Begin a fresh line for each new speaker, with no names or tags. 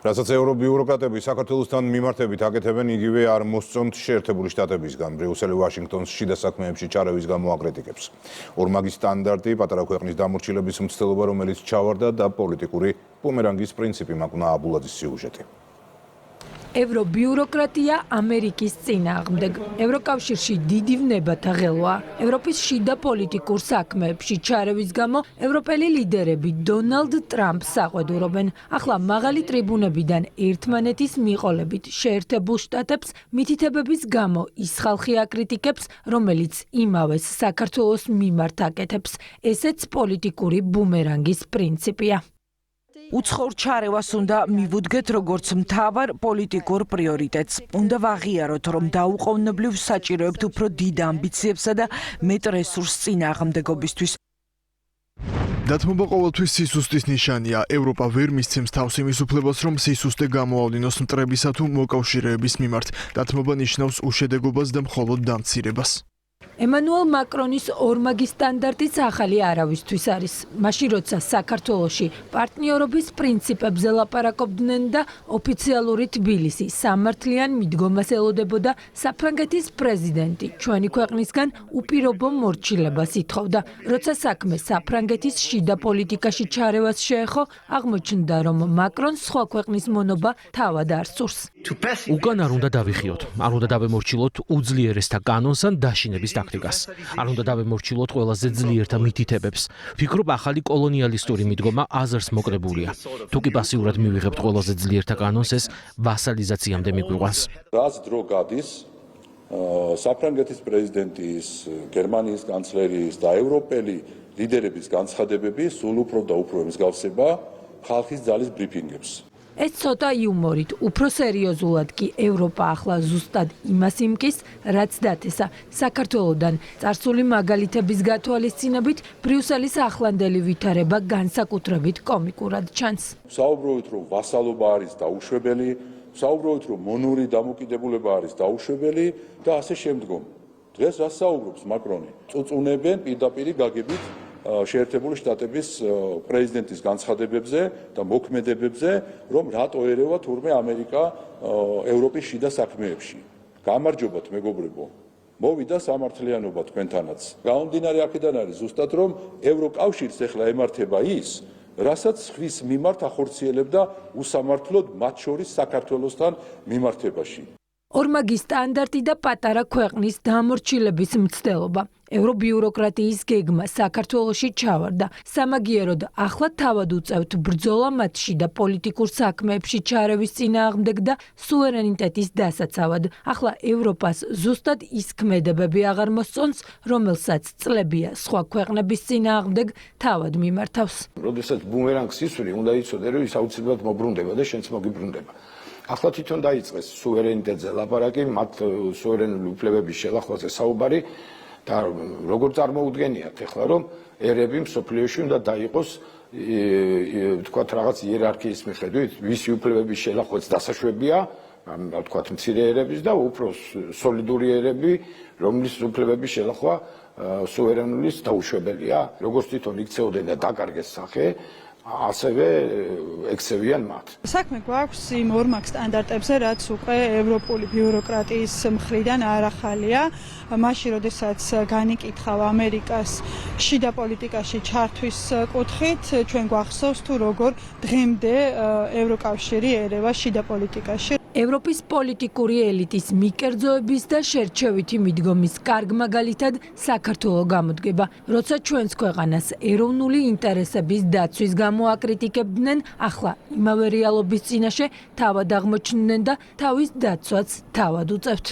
რასაც ევრობიუროკრატები საქართველოსთან მიმართებით აკეთებენ, იგივე არ მოსწონთ შეერთებული შტატებისგან. ბრიუსელი ვაშინგტონს შიდა საქმეებში ჩარევის გამო აკრიტიკებს. ორმაგი სტანდარტი, პატარა ქვეყნის დამორჩილების მცდელობა, რომელიც ჩავარდა და პოლიტიკური ბუმერანგის პრინციპი, მაკუნა აბულაძის სიუჟეტი.
ევრობიუროკრატია ამერიკის წინააღმდეგ. ევროკავშირში დიდი ვნებათა ღელვაა. ევროპის შიდა პოლიტიკურ საქმეებში ჩარევის გამო ევროპელი ლიდერები დონალდ ტრამპს საყვედურობენ. ახლა მაღალი ტრიბუნებიდან ერთმანეთის მიყოლებით შეერთებულ შტატებს მითითებების გამო ის ხალხი აკრიტიკებს, რომელიც იმავეს საქართველოს მიმართ აკეთებს. ესეც პოლიტიკური ბუმერანგის პრინციპია.
უცხოურ ჩარევას უნდა მივუდგეთ როგორც მთავარ პოლიტიკურ პრიორიტეტს. უნდა ვაღიაროთ, რომ დაუყოვნებლივ საჭიროებთ უფრო დიდ ამბიციებსა და მეტ რესურსს წინააღმდეგობისთვის.
დათმობა ყოველთვის სისუსტის ნიშანია. ევროპა ვერ მისცემს თავს იმის უფლებას, რომ სისუსტე გამოავლინოს მტრებისა თუ მოკავშირეების მიმართ. დათმობა ნიშნავს უშედეგობას და მხოლოდ დამცირებას.
ემანუელ მაკრონის ორმაგი სტანდარტიც ახალი არავისთვის არის. მაშინ როცა საქართველოში პარტნიორობის პრინციპებზე ლაპარაკობდნენ და ოფიციალური თბილისი სამართლიან მიდგომას ელოდებოდა, საფრანგეთის პრეზიდენტი ჩვენი ქვეყნისგან უპირობო მორჩილებას ითხოვდა. როცა საქმე საფრანგეთის შიდა პოლიტიკაში ჩარევას შეეხო, აღმოჩნდა, რომ მაკრონს სხვა ქვეყნის მონობა თავად არ სურს.
უკან არ უნდა დავიხიოთ, არ უნდა დავემორჩილოთ უძლიერესთა კანონს ან დაშინების ტაქტიკას. არ უნდა დავემორჩილოთ ყველაზე ძლიერთა მითითებებს. ვფიქრობ, ახალი კოლონიალისტური მიდგომა აზრს მოკრებულია. თუ კი პასიურად მივიღებთ ყველაზე ძლიერთა კანონს, ეს ვასალიზაციამდე მიგვიყვანს.
რაც დრო გადის საფრანგეთის პრეზიდენტის, გერმანიის კანცლერის და ევროპელი ლიდერების განცხადებები სულ უფრო და უფრო მსგავსება ხალხის ძალის ბრიფინგებს.
ეს ცოტა იუმორით, უფრო სერიოზულად კი ევროპა ახლა ზუსტად იმას იმკის, რაც დათესა. საქართველოდან წარსული მაგალითების გათვალისწინებით ბრიუსელის ახლანდელი ვითარება განსაკუთრებით კომიკურად ჩანს.
საუბრობთ, რომ ვასალობა არის დაუშვებელი, საუბრობთ, რომ მონური დამოკიდებულება არის დაუშვებელი და ასე შემდგომ. დღეს რა საუბრობს მაკრონი? წუწუნებენ პირდაპირ გაგებით შეერთებული შტატების პრეზიდენტის განცხადებებზე და მოქმედებებზე, რომ რატო ერევა თურმე ამერიკა ევროპის შიდა საქმეებში. გამარჯობათ მეგობრებო, მოვიდა სამართლიანობა თქვენთანაც. გამომდინარე აქედან არის ზუსტად, რომ ევროკავშირს ეხლა ემართება ის, რასაც ხვის მიმართ ახორციელებდა უსამართლოდ მათ შორის საქართველოსთან მიმართებაში.
ორმაგი სტანდარტი და პატარა ქვეყნის დამორჩილების მცდელობა. ევრობიუროკრატიის გეგმა საქართველოში ჩავარდა. სამაგიეროდ ახლა თავად უწევთ ბრძოლა მათში და პოლიტიკურ საქმეებში ჩარევის წინააღმდეგ და სუვერენიტეტის დასაცავად. ახლა ევროპას ზუსტად ის ქმედებები აღარ მოსწონს, რომელსაც წლებია სხვა ქვეყნების წინააღმდეგ თავად მიმართავს.
როდესაც ბუმერანგს ისვრი, უნდა იცოდე, რომ ის აუცილებლად მობრუნდება და შენც მოგიბრუნდება. ახლა თვითონ დაიწყეს სუვერენიტეტზე ლაპარაკი, მათ სუვერენული უფლებების შელახვაზე საუბარი და როგორ წარმოუდგენიათ ახლა, რომ ერები მსოფლიოში უნდა დაიყოს თქვათ რაღაც იერარქიის მიხედვით, ვისი უფლებების შელახვაც დასაშვებია, თქვათ მცირე ერების და უფრო სოლიდური ერები, რომლის უფლებების შელახვა სუვერენულის დაუშვებელია, როგორც თვითონ იქცეოდნენ და დაკარგეს სახე, ასევე ექცევიან მათ.
საქმე გვაქვს იმ ორმაგ სტანდარტებზე, რაც უკვე ევროპული ბიუროკრატიის მხრიდან არ ახალია. მაშინ, როდესაც განიკითხავ ამერიკას შიდა პოლიტიკაში ჩართვის კუთხით, ჩვენ გვახსოვს თუ როგორ დღემდე ევროკავშირი ერევა შიდა პოლიტიკაში.
ევროპის პოლიტიკური ელიტის მიკერძოების და შერჩევითი მიდგომის კარგ მაგალითად საქართველო გამოდგება. როცა ჩვენს ქვეყანას ეროვნული ინტერესების დაცვის გამო აკრიტიკებდნენ, ახლა იმავე რეალობის წინაშე თავად აღმოჩნდნენ და თავის დაცვაც თავად უწევთ.